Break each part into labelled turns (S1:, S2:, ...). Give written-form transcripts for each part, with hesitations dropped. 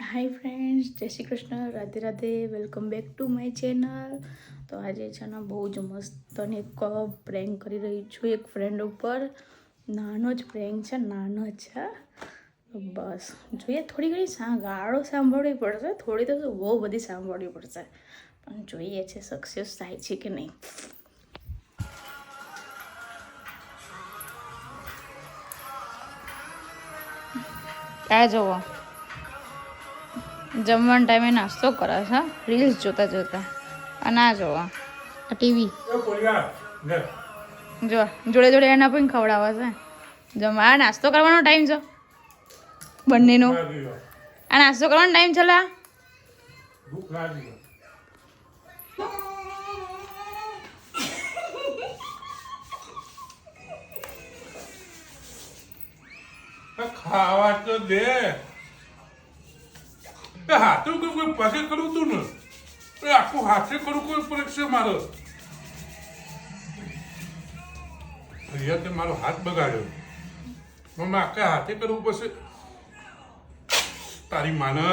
S1: Hi friends, જય Shri Krishna, Radhe Radhe, welcome back to my channel. તો આજે છે ને બહુ જ મસ્ત અને એક પ્રેન્ક કરી રહી છું એક ફ્રેન્ડ ઉપર. નાનો જ પ્રેન્ક છે, નાનો જ છે. બસ જોઈએ, થોડી ઘણી ગાળો સાંભળવી પડશે, થોડી તો બહુ બધી સાંભળવી પડશે, પણ જોઈએ છે સક્સેસ થાય છે કે નહીં. આ જોવો, જમવાના ટાઈમે નાસ્તો કરે છે, રીલ્સ જોતા જોતા. અને આ જોવો, આ ટીવી જો જોડે જોડે એના પણ ખવડાવે છે. જમવા આ નાસ્તો કરવાનો ટાઈમ છે બંનેનો. આ નાસ્તો કરવાનો ટાઈમ છે લા.
S2: ખાવા તો દે. હાથે કોઈ પગે કરું તું ને આખું હાથે કરું કોઈ પરીક્ષા મારો મારો હાથ બગાડ્યો. મમ્મી આખા હાથે કરવું પડશે તારી માને.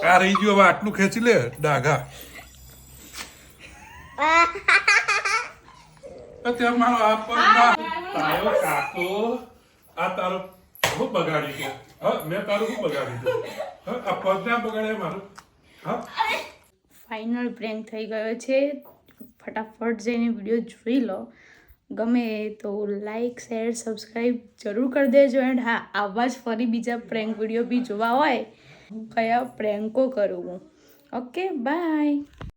S2: આ રહી ગયું, હવે આટલું ખેંચી લે ડાઘા. અત્યારે મારો આ તારો કાકો આ તારો હું બગાડી ગયો. હા, મેં તારું શું બગાડી ગયો? આ પગ ના બગાડે મારું. હા,
S1: ફાઇનલ પ્રેન્ક થઈ ગયો છે. ફટાફટ જઈને વિડીયો જોઈ લો. ગમે તો લાઈક, શેર, સબસ્ક્રાઈબ જરૂર કરી દેજો. એન્ડ હા, આવા જ ફરી બીજા પ્રેન્ક વિડીયો બી જોવા હોય, કયા પ્રેન્કો કરું હું. Okay, by.